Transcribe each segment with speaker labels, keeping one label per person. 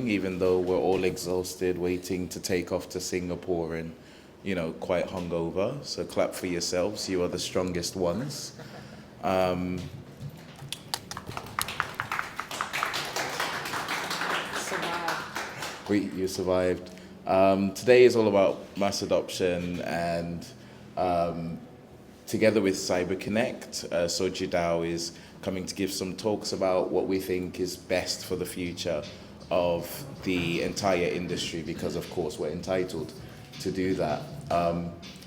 Speaker 1: doing, even though we're all exhausted, waiting to take off to Singapore and, quite hungover. So clap for yourselves. You are the strongest ones. Um, you survived. Today is all about mass adoption, and together with CyberConnect, SojiDAO is coming to give some talks about what we think is best for the future of the entire industry, because of course we're entitled to do that.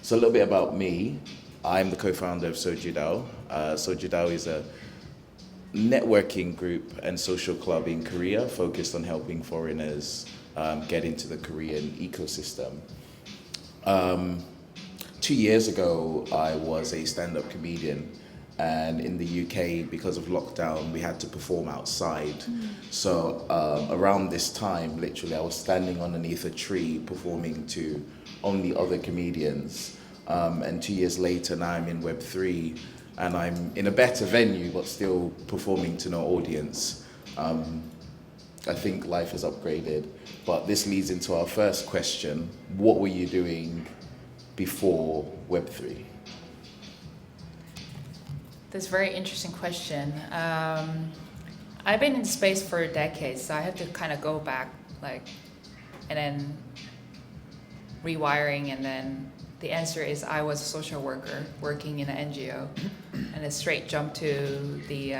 Speaker 1: So a little bit about me. I'm the co-founder of SojiDAO. SojiDAO is a networking group and social club in Korea focused on helping foreigners get into the Korean ecosystem. 2 years ago, I was a stand-up comedian, and in the UK, because of lockdown, we had to perform outside. So around this time, literally, I was standing underneath a tree performing to only other comedians. And 2 years later, now I'm in Web3, and I'm in a better venue, but still performing to no audience. I think life has upgraded, but this leads into our first question. What were you doing before Web3?
Speaker 2: That's a very interesting question. I've been in space for decades, so I have to kind of go back, and then rewiring, and then the answer is I was a social worker working in an NGO, and a straight jump to the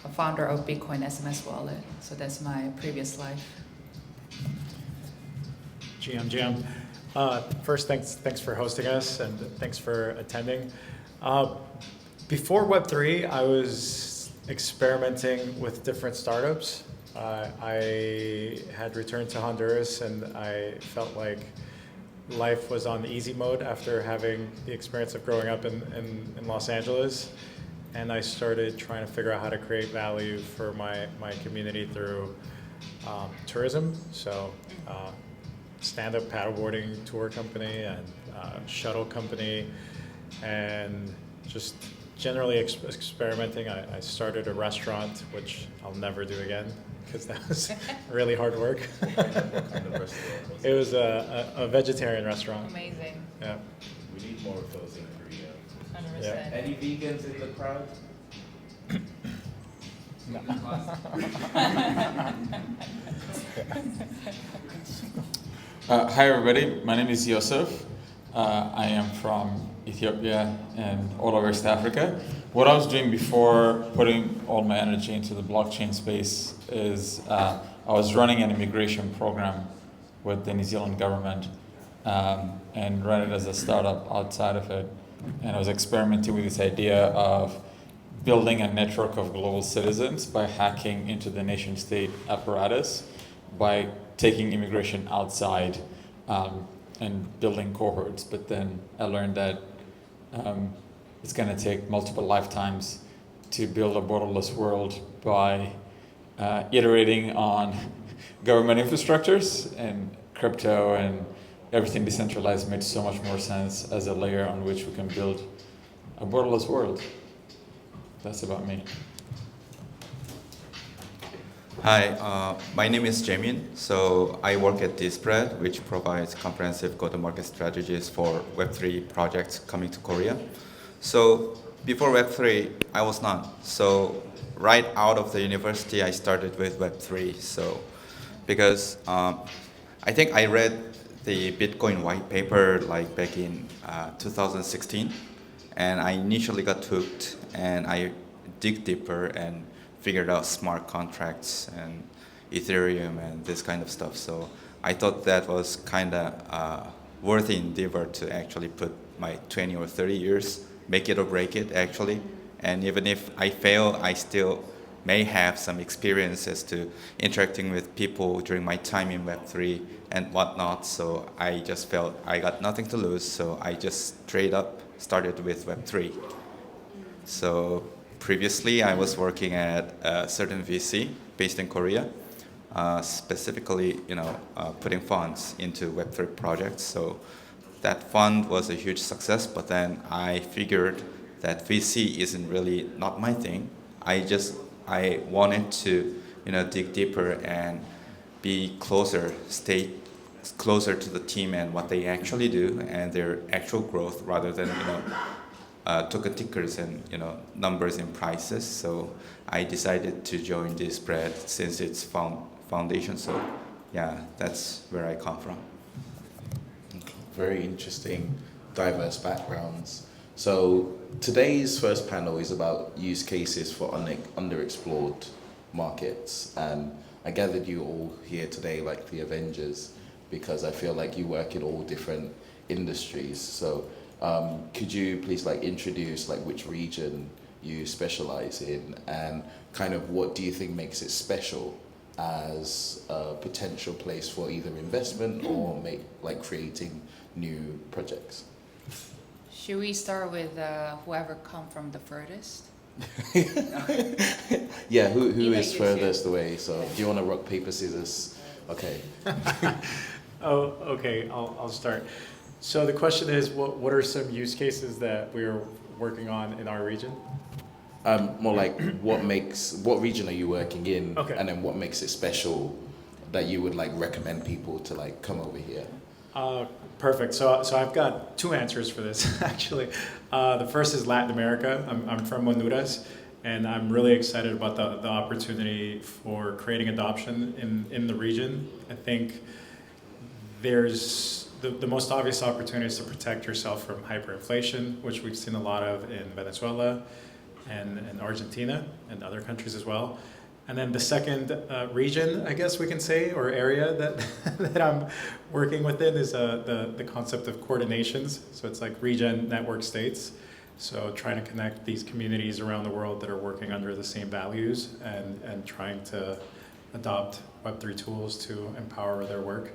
Speaker 2: a founder of Bitcoin SMS wallet. So that's my previous life.
Speaker 3: GM. First, thanks for hosting us, and thanks for attending. Before Web3, I was experimenting with different startups. I had returned to Honduras, and I felt like life was on easy mode after having the experience of growing up in Los Angeles. And I started trying to figure out how to create value for my community through tourism. So stand-up paddleboarding tour company and shuttle company, and just generally experimenting. I started a restaurant, which I'll never do again because that was really hard work.
Speaker 1: What kind of restaurant was it?
Speaker 3: It was a vegetarian restaurant.
Speaker 2: Amazing.
Speaker 3: Yeah.
Speaker 1: We need more of those in Korea.
Speaker 2: 100%.
Speaker 3: Yeah.
Speaker 1: Any vegans in the crowd?
Speaker 3: No.
Speaker 4: Hi everybody, my name is Yosef. I am from Ethiopia and all over West Africa. What I was doing before putting all my energy into the blockchain space is I was running an immigration program with the New Zealand government and ran it as a startup outside of it. And I was experimenting with this idea of building a network of global citizens by hacking into the nation state apparatus, by taking immigration outside and building cohorts. But then I learned that it's going to take multiple lifetimes to build a borderless world by iterating on government infrastructures, and crypto and everything decentralized made so much more sense as a layer on which we can build a borderless world. That's about me.
Speaker 5: Hi, my name is Jamin. So I work at DeSpread, which provides comprehensive go-to-market strategies for Web3 projects coming to Korea. So before Web3, I was not. So right out of the university, I started with Web3. So because I think I read the Bitcoin white paper like back in 2016, and I initially got hooked, and I dig deeper and figured out smart contracts and Ethereum and this kind of stuff. So I thought that was kind of worthy endeavor to actually put my 20 or 30 years, make it or break it actually. And even if I fail, I still may have some experiences to interacting with people during my time in Web3 and whatnot. So I just felt I got nothing to lose. So I just straight up started with Web3. So previously, I was working at a certain VC based in Korea, specifically, putting funds into Web3 projects. So that fund was a huge success, but then I figured that VC isn't really not my thing. I wanted to dig deeper and stay closer to the team and what they actually do and their actual growth rather than token tickers and numbers and prices. So I decided to join DeSpread since it's foundation. So yeah, that's where I come from.
Speaker 1: Very interesting, diverse backgrounds. So today's first panel is about use cases for underexplored markets, and I gathered you all here today like the Avengers because I feel like you work in all different industries. So could you please introduce which region you specialize in, and kind of what do you think makes it special as a potential place for either investment or creating new projects?
Speaker 2: Should we start with whoever come from the furthest?
Speaker 1: Yeah, who
Speaker 2: Eva,
Speaker 1: is
Speaker 2: you
Speaker 1: furthest away? So do you want to rock, paper, scissors? Okay.
Speaker 3: Oh, okay, I'll start. So the question is, what are some use cases that we're working on in our region?
Speaker 1: More like what region are you working in?
Speaker 3: Okay.
Speaker 1: And then what makes it special that you would recommend people to come over here?
Speaker 3: Perfect. So I've got two answers for this actually. The first is Latin America. I'm from Honduras, and I'm really excited about the opportunity for creating adoption in the region. I think there's the most obvious opportunity is to protect yourself from hyperinflation, which we've seen a lot of in Venezuela and Argentina and other countries as well. And then the second region, I guess we can say, or area that I'm working within is the concept of coordinations. So it's like regen network states. So trying to connect these communities around the world that are working under the same values and trying to adopt Web3 tools to empower their work.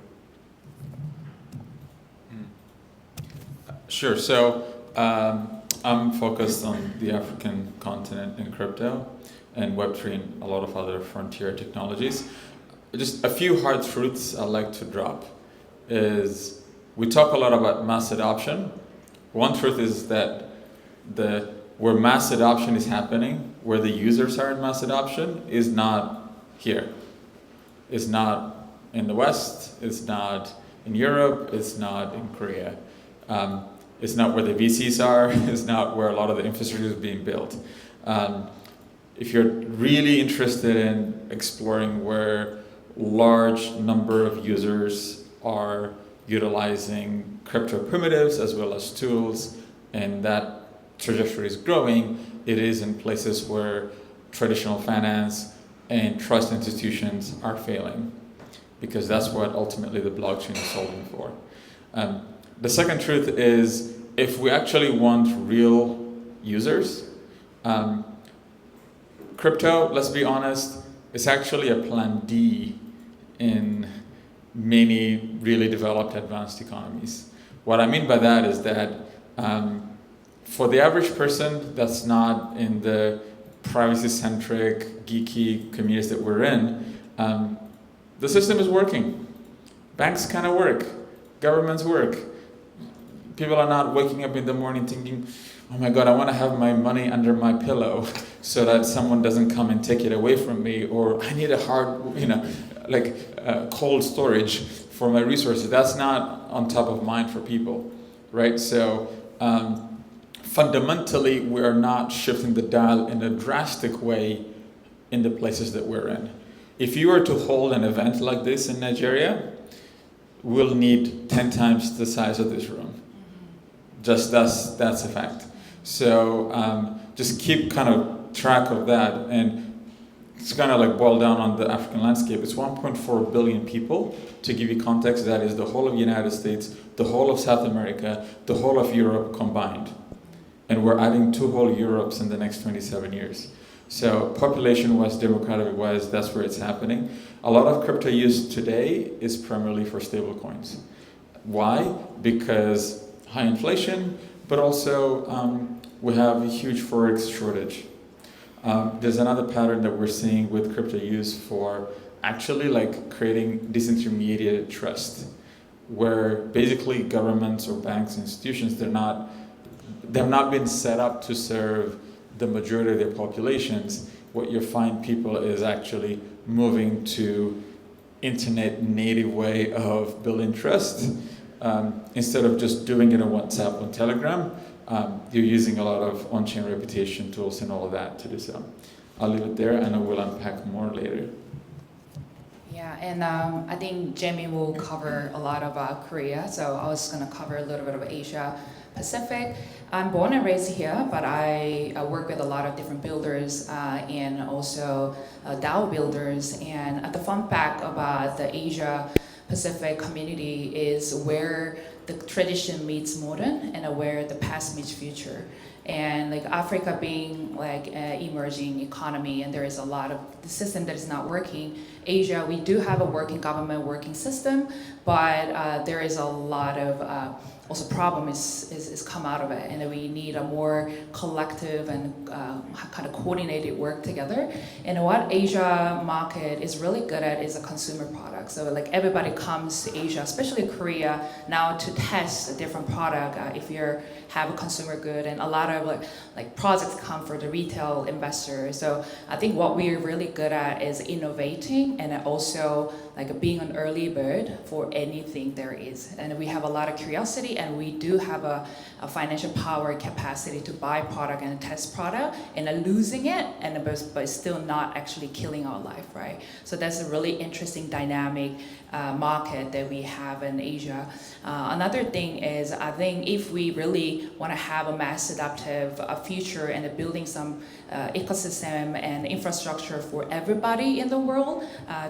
Speaker 4: Sure. So I'm focused on the African continent in crypto and Web3 and a lot of other frontier technologies. Just a few hard truths I'd like to drop is we talk a lot about mass adoption. One truth is that where mass adoption is happening, where the users are in mass adoption, is not here. It's not in the West, it's not in Europe, it's not in Korea. It's not where the VCs are, it's not where a lot of the infrastructure is being built. If you're really interested in exploring where large number of users are utilizing crypto primitives as well as tools, and that trajectory is growing, it is in places where traditional finance and trust institutions are failing, because that's what ultimately the blockchain is solving for. The second truth is, if we actually want real users, crypto, let's be honest, is actually a plan D in many really developed advanced economies. What I mean by that is that for the average person that's not in the privacy-centric, geeky communities that we're in, the system is working. Banks kind of work. Governments work. People are not waking up in the morning thinking, oh my God, I want to have my money under my pillow so that someone doesn't come and take it away from me, or I need a hard, cold storage for my resources. That's not on top of mind for people, right? So fundamentally, we are not shifting the dial in a drastic way in the places that we're in. If you were to hold an event like this in Nigeria, we'll need 10 times the size of this room. Just that's a fact. So just keep kind of track of that, and it's kind of boil down on the African landscape. It's 1.4 billion people. To give you context, that is the whole of the United States, the whole of South America, the whole of Europe combined. And we're adding 2 whole Europes in the next 27 years. So population-wise, demographic-wise, that's where it's happening. A lot of crypto use today is primarily for stablecoins. Why? Because high inflation, but also we have a huge forex shortage. There's another pattern that we're seeing with crypto use for actually creating disintermediated trust, where basically governments or banks, institutions, they've not been set up to serve the majority of their populations. What you find people is actually moving to internet native way of building trust. Instead of just doing it on WhatsApp, on Telegram, you're using a lot of on-chain reputation tools and all of that to do so. I'll leave it there, and I will unpack more later.
Speaker 2: Yeah, and I think Jamie will cover a lot about Korea, so I was going to cover a little bit of Asia Pacific. I'm born and raised here, but I work with a lot of different builders and also DAO builders. And the fun fact about the Asia Pacific community is where the tradition meets modern and where the past meets future. And like Africa being like an emerging economy, and there is a lot of the system that is not working. Asia, we do have a working government, working system, but there is a lot of also problem is come out of it, and we need a more collective and kind of coordinated work together. And what Asia market is really good at is a consumer product. So like everybody comes to Asia, especially Korea, now to test a different product if you have a consumer good, and a lot of like projects come for the retail investor. So I think what we're really good at is innovating and also like being an early bird for anything there is. And we have a lot of curiosity, and we do have a financial power capacity to buy product and test product and losing it, and but still not actually killing our life, right? So that's a really interesting dynamic market that we have in Asia. Another thing is, I think if we really want to have a mass adaptive future and building some ecosystem and infrastructure for everybody in the world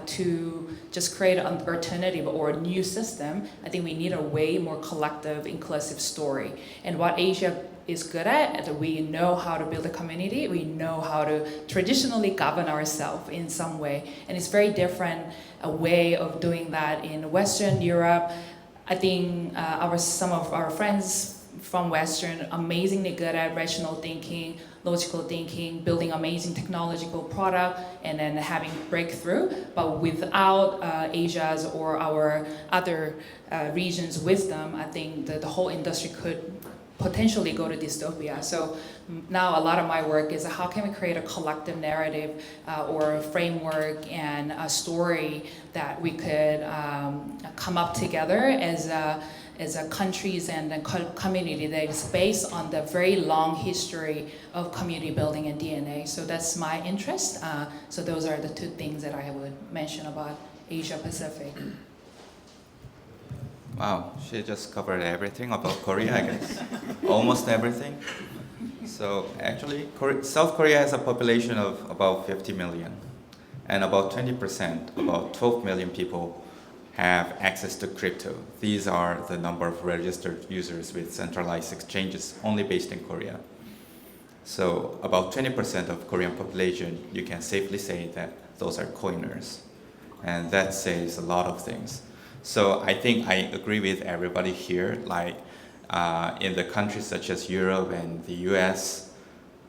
Speaker 2: to just create an alternative or a new system, I think we need a way more collective, inclusive story. And what Asia is good at, we know how to build a community, we know how to traditionally govern ourselves in some way. And it's very different a way of doing that in Western Europe. I think some of our friends from Western amazingly good at rational thinking, logical thinking, building amazing technological product, and then having breakthrough. But without Asia's or our other regions' wisdom, I think the whole industry could potentially go to dystopia. So now a lot of my work is how can we create a collective narrative or a framework and a story that we could come up together as a countries and a community that is based on the very long history of community building and DNA. So that's my interest. So those are the two things that I would mention about Asia Pacific.
Speaker 5: Wow, she just covered everything about Korea, I guess. Almost everything. So actually, South Korea has a population of about 50 million. And about 20%, about 12 million people have access to crypto. These are the number of registered users with centralized exchanges only based in Korea. So about 20% of Korean population, you can safely say that those are coiners. And that says a lot of things. So I think I agree with everybody here, like in the countries such as Europe and the US,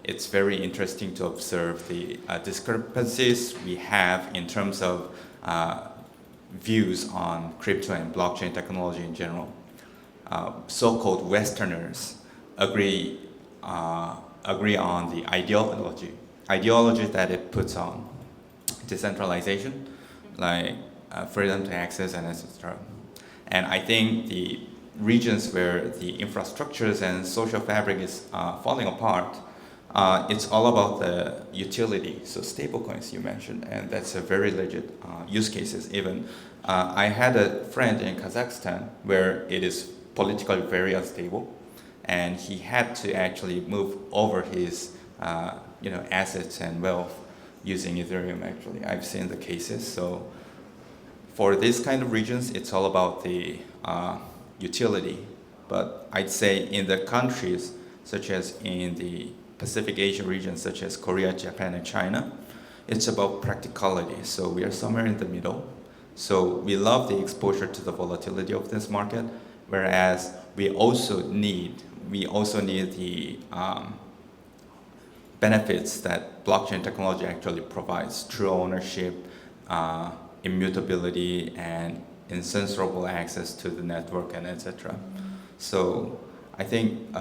Speaker 5: it's very interesting to observe the discrepancies we have in terms of views on crypto and blockchain technology in general. So-called Westerners agree on the ideology that it puts on decentralization, like freedom to access and etc. And I think the regions where the infrastructures and social fabric is falling apart, it's all about the utility. So stablecoins you mentioned, and that's a very legit use cases even. I had a friend in Kazakhstan where it is politically very unstable, and he had to actually move over his assets and wealth using Ethereum. Actually, I've seen the cases. So for this kind of regions, it's all about the utility. But I'd say in the countries such as in the Pacific Asia region, such as Korea, Japan, and China, it's about practicality. So we are somewhere in the middle. So we love the exposure to the volatility of this market, whereas we also need the benefits that blockchain technology actually provides: true ownership, immutability, and incensurable access to the network, and etc. So I think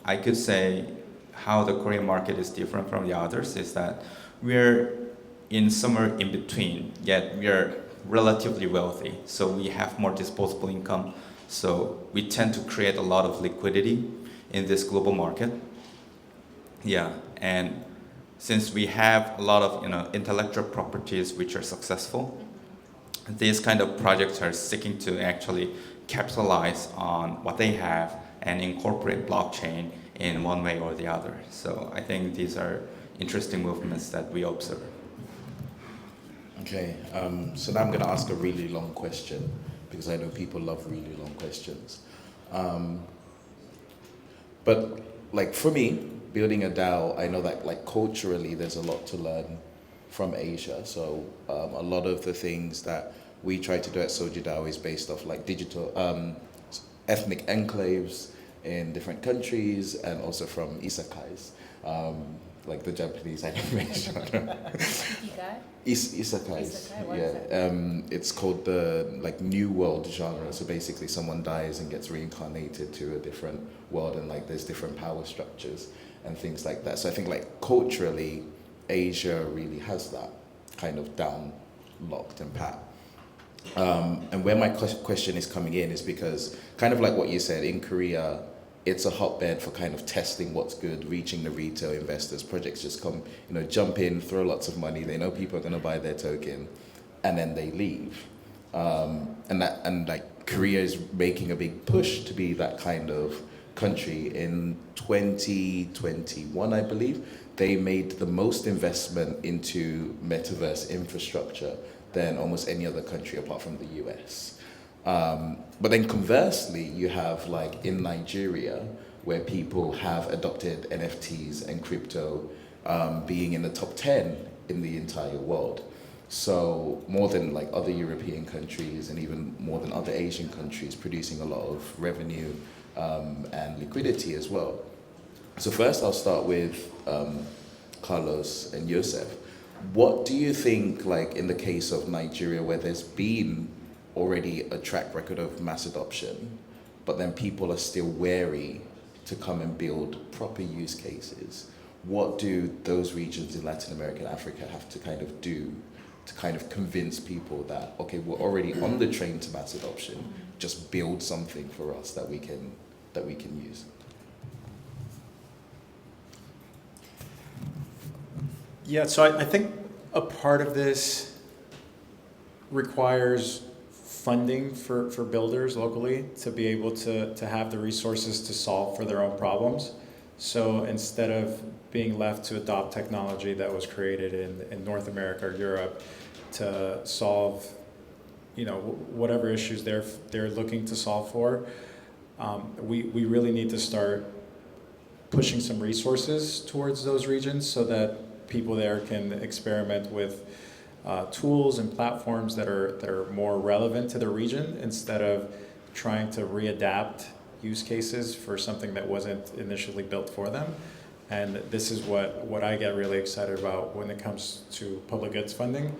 Speaker 5: I could say how the Korean market is different from the others is that we're in somewhere in between, yet we are relatively wealthy. So we have more disposable income. So we tend to create a lot of liquidity in this global market. Yeah, and since we have a lot of intellectual properties which are successful, these kind of projects are seeking to actually capitalize on what they have and incorporate blockchain in one way or the other. So I think these are interesting movements that we observe.
Speaker 1: Okay, so now I'm going to ask a really long question because I know people love really long questions. But like for me, building a DAO, I know that like culturally there's a lot to learn from Asia. So a lot of the things that we try to do at Soju DAO is based off like digital ethnic enclaves in different countries and also from isekais, like the Japanese animation. Isekais.
Speaker 2: Isekai, what is
Speaker 1: Yeah, it's called the like new world genre. So basically, someone dies and gets reincarnated to a different world, and like there's different power structures and things like that. So I think like culturally, Asia really has that kind of down locked and pat. And where my question is coming in is because kind of like what you said, in Korea, it's a hotbed for kind of testing what's good, reaching the retail investors. Projects just come, jump in, throw lots of money. They know people are going to buy their token, and then they leave. And like Korea is making a big push to be that kind of country. In 2021, I believe, they made the most investment into metaverse infrastructure than almost any other country apart from the US. But then conversely, you have like in Nigeria, where people have adopted NFTs and crypto being in the top 10 in the entire world. So more than like other European countries and even more than other Asian countries, producing a lot of revenue and liquidity as well. So first I'll start with Carlos and Joseph. What do you think, like in the case of Nigeria, where there's been already a track record of mass adoption, but then people are still wary to come and build proper use cases? What do those regions in Latin America and Africa have to kind of do to kind of convince people that, okay, we're already on the train to mass adoption, just build something for us that we can use?
Speaker 3: Yeah, so I think a part of this requires funding for builders locally to be able to have the resources to solve for their own problems. So instead of being left to adopt technology that was created in North America or Europe to solve, whatever issues they're looking to solve for, we really need to start pushing some resources towards those regions so that people there can experiment with tools and platforms that are more relevant to the region instead of trying to readapt use cases for something that wasn't initially built for them. And this is what I get really excited about when it comes to public goods funding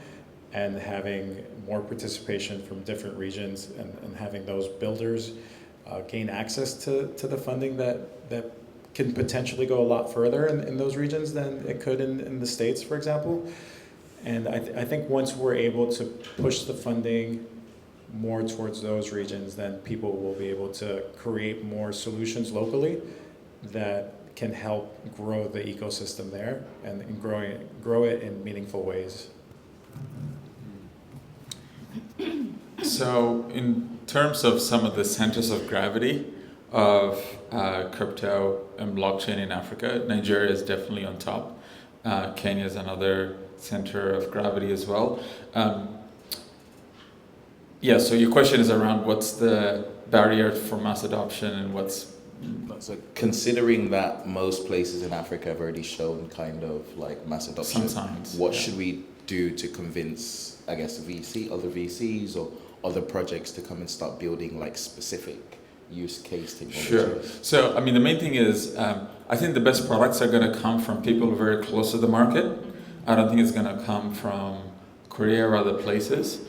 Speaker 3: and having more participation from different regions and having those builders gain access to the funding that can potentially go a lot further in those regions than it could in the States, for example. And I think once we're able to push the funding more towards those regions, then people will be able to create more solutions locally that can help grow the ecosystem there and grow it in meaningful ways.
Speaker 4: So in terms of some of the centers of gravity of crypto and blockchain in Africa, Nigeria is definitely on top. Kenya is another center of gravity as well. So your question is around what's the barrier for mass adoption and what's...
Speaker 1: So considering that most places in Africa have already shown kind of like mass adoption,
Speaker 4: Sometimes,
Speaker 1: what should we do to convince, I guess, other VCs or other projects to come and start building like specific use case technologies?
Speaker 4: Sure. So, I mean, the main thing is, I think the best products are going to come from people very close to the market. I don't think it's going to come from Korea or other places.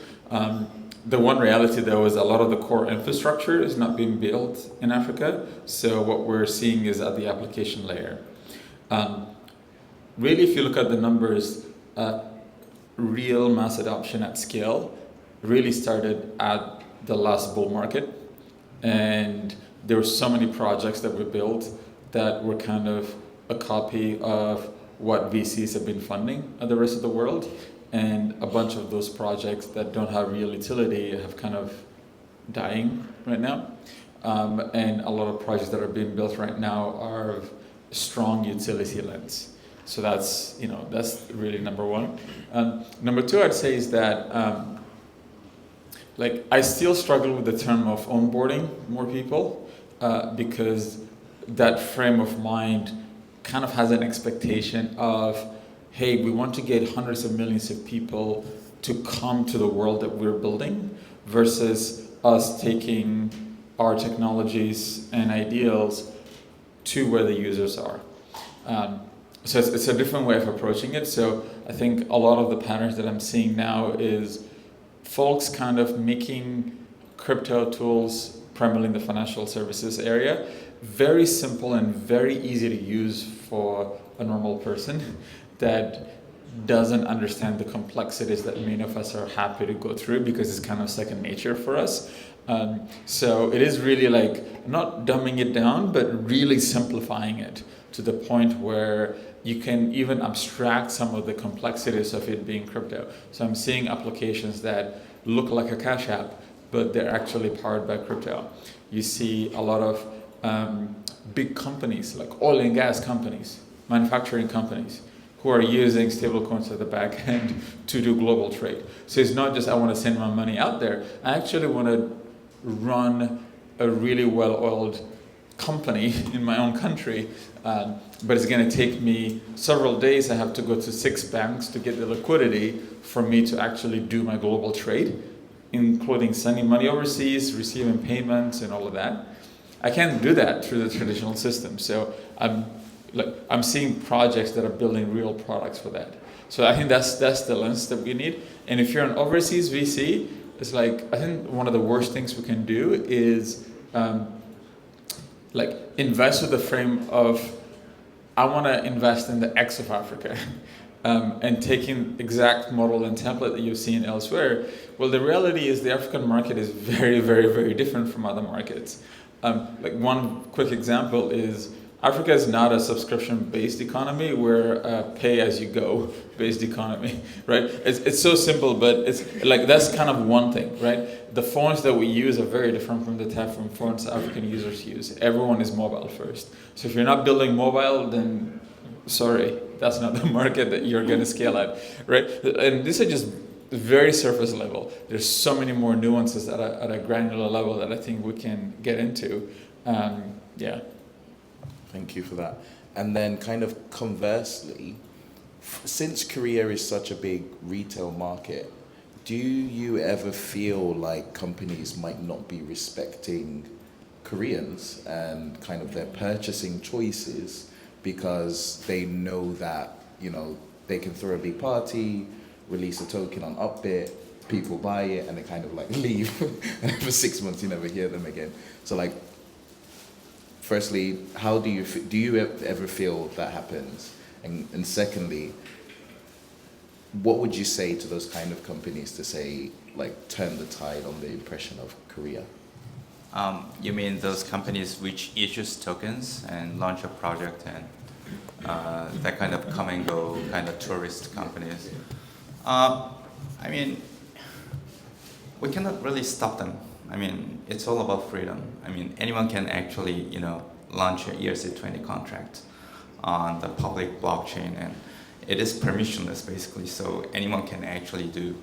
Speaker 4: The one reality, though, is a lot of the core infrastructure is not being built in Africa. So what we're seeing is at the application layer. Really, if you look at the numbers, real mass adoption at scale really started at the last bull market. And there were so many projects that were built that were kind of a copy of what VCs have been funding at the rest of the world. And a bunch of those projects that don't have real utility have kind of dying right now. And a lot of projects that are being built right now are of strong utility lens. So that's really number one. Number two, I'd say is that I still struggle with the term of onboarding more people because that frame of mind kind of has an expectation of, hey, we want to get hundreds of millions of people to come to the world that we're building versus us taking our technologies and ideals to where the users are. So it's a different way of approaching it. So I think a lot of the patterns that I'm seeing now is folks kind of making crypto tools, primarily in the financial services area, very simple and very easy to use for a normal person that doesn't understand the complexities that many of us are happy to go through because it's kind of second nature for us. So it is really not dumbing it down, but really simplifying it to the point where you can even abstract some of the complexities of it being crypto. So I'm seeing applications that look like a Cash App, but they're actually powered by crypto. You see a lot of big companies like oil and gas companies, manufacturing companies, who are using stablecoins at the back end to do global trade. So it's not just I want to send my money out there. I actually want to run a really well-oiled company in my own country, but it's going to take me several days. I have to go to 6 banks to get the liquidity for me to actually do my global trade, including sending money overseas, receiving payments, and all of that. I can't do that through the traditional system. So I'm seeing projects that are building real products for that. So I think that's the lens that we need. And if you're an overseas VC, it's I think one of the worst things we can do is invest with the frame of, I want to invest in the X of Africa. And taking exact model and template that you've seen elsewhere. Well, the reality is the African market is very, very, very different from other markets. One quick example is Africa is not a subscription-based economy. We're a pay-as-you-go based economy, right? It's so simple, but it's that's kind of one thing, right? The phones that we use are very different from the type of phones African users use. Everyone is mobile first. So if you're not building mobile, then sorry, that's not the market that you're going to scale at, right? And these are just very surface level. There's so many more nuances at a granular level that I think we can get into. Yeah.
Speaker 1: Thank you for that. And then kind of conversely, since Korea is such a big retail market, do you ever feel like companies might not be respecting Koreans and kind of their purchasing choices because they know that, they can throw a big party, release a token on Upbit, people buy it, and they kind of leave. And for 6 months you never hear them again. So firstly, how do you ever feel that happens? And secondly, what would you say to those kind of companies to say, turn the tide on the impression of Korea?
Speaker 5: You mean those companies which issues tokens and launch a project and that kind of come and go kind of tourist companies? We cannot really stop them. It's all about freedom. Anyone can actually, launch a ERC20 contract on the public blockchain, and it is permissionless basically. So anyone can actually do,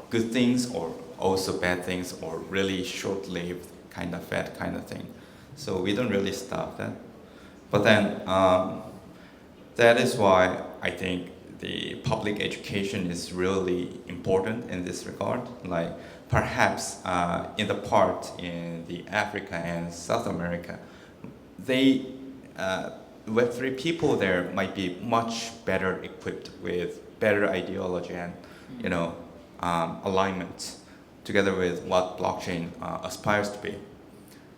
Speaker 5: good things or also bad things or really short-lived kind of bad kind of thing. So we don't really stop that. But then that is why I think the public education is really important in this regard. Perhaps in the part in the Africa and South America, they Web3 people there might be much better equipped with better ideology and alignment together with what blockchain aspires to be.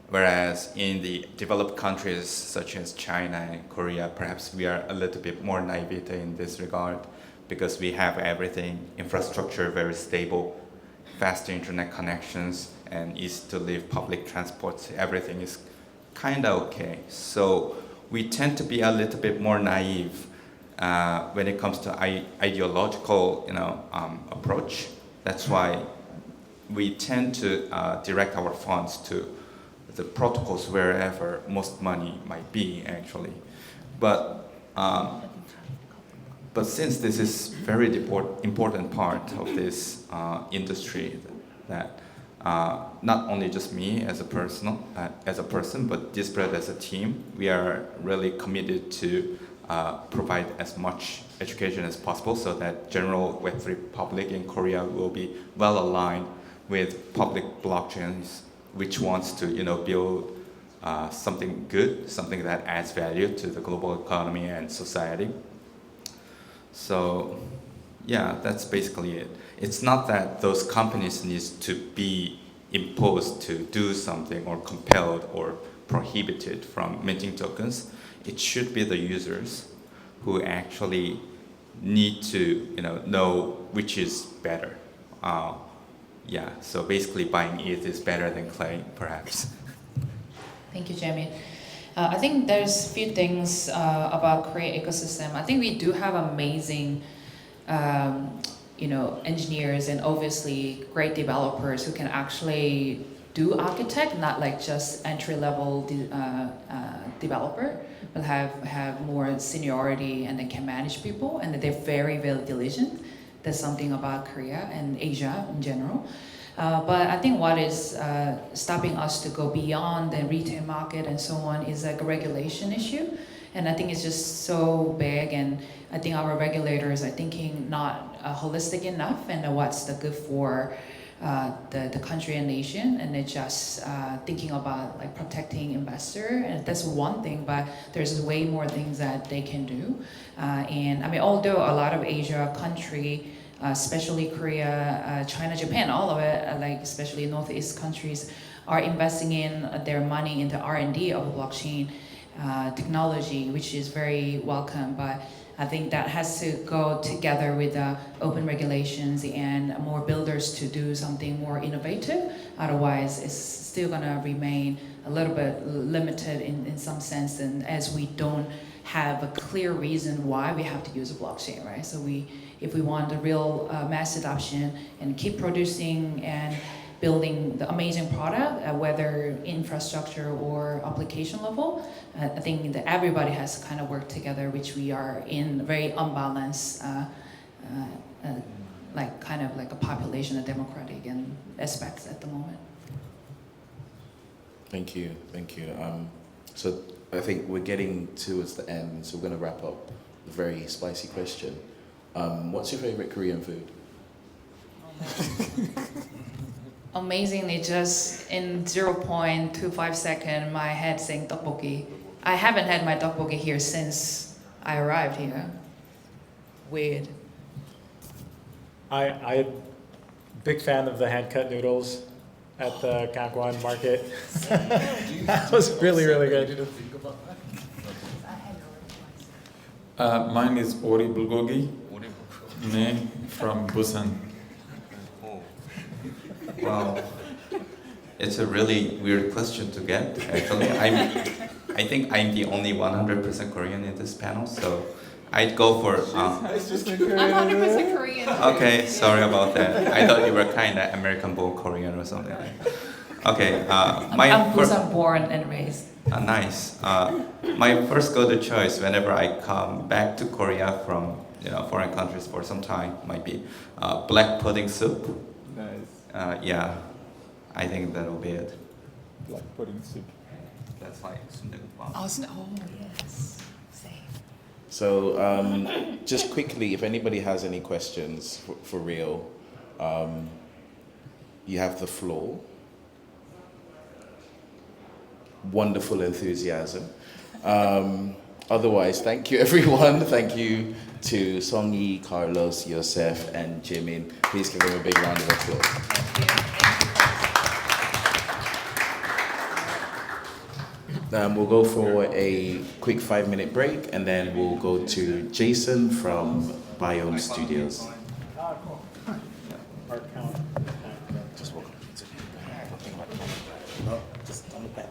Speaker 5: Whereas in the developed countries such as China and Korea, perhaps we are a little bit more naivete in this regard. because we have everything, infrastructure very stable, fast internet connections, and easy to live public transport. Everything is kind of okay. So we tend to be a little bit more naive when it comes to ideological, approach. That's why we tend to direct our funds to the protocols wherever most money might be, actually. But since this is very important part of this industry, that not only just me as a person, but DeSpread as a team, we are really committed to provide as much education as possible so that general Web3 public in Korea will be well aligned with public blockchains, which wants to build something good, something that adds value to the global economy and society. So yeah, that's basically it. It's not that those companies need to be imposed to do something or compelled or prohibited from minting tokens. It should be the users who actually need to know which is better. So basically buying ETH is better than Clay, perhaps.
Speaker 2: Thank you, Jamie. I think there's a few things about Korea ecosystem. I think we do have amazing engineers and obviously great developers who can actually do architect, not like just entry-level developer, but have more seniority and they can manage people, and they're very, very diligent. That's something about Korea and Asia in general. But I think what is stopping us to go beyond the retail market and so on is like a regulation issue. And I think it's just so big, and I think our regulators are thinking not holistic enough and what's the good for the country and nation, and they're just thinking about like protecting investor, and that's one thing, but there's way more things that they can do. And I mean, although a lot of Asia country, especially Korea, China, Japan, all of it, like especially Northeast countries, are investing in their money into R&D of blockchain technology, which is very welcome. But I think that has to go together with open regulations and more builders to do something more innovative. Otherwise, it's still going to remain a little bit limited in some sense, and as we don't have a clear reason why we have to use a blockchain, right? So if we want a real mass adoption and keep producing and building the amazing product, whether infrastructure or application level, I think that everybody has to kind of work together, which we are in very unbalanced, like kind of like a population of democratic and aspects at the moment.
Speaker 1: Thank you. So I think we're getting towards the end, so we're going to wrap up. A very spicy question. What's your favorite Korean food?
Speaker 2: Amazingly, just in 0.25 seconds, my head saying tteokbokki. I haven't had my tteokbokki here since I arrived here. Weird.
Speaker 3: I'm big fan of the hand-cut noodles at the Gangwon market. That was really, really good.
Speaker 4: Mine is ori bulgogi, from Busan.
Speaker 5: Wow, it's a really weird question to get. Actually, I think I'm the only 100% Korean in this panel, so I'd go for.
Speaker 2: I'm 100% Korean.
Speaker 5: Okay, sorry about that. I thought you were kind of American-born Korean or something like that. Okay,
Speaker 2: I'm Busan born and raised.
Speaker 5: Nice. My first go-to choice whenever I come back to Korea from foreign countries for some time might be black pudding soup.
Speaker 4: Nice.
Speaker 5: Yeah, I think that'll be it.
Speaker 4: Black pudding soup.
Speaker 5: That's like sundae.
Speaker 2: Oh, yes. Same.
Speaker 1: So just quickly, if anybody has any questions for real, you have the floor. Wonderful enthusiasm. Otherwise, thank you everyone. Thank you to Songyi, Carlos, Yosef, and Jimin. Please give them a big round of applause. We'll go for a quick 5-minute break, and then we'll go to Jason from Biome Studios.
Speaker 3: Ah, cool. Our account.
Speaker 1: Just walk up to him. Oh, just on the back.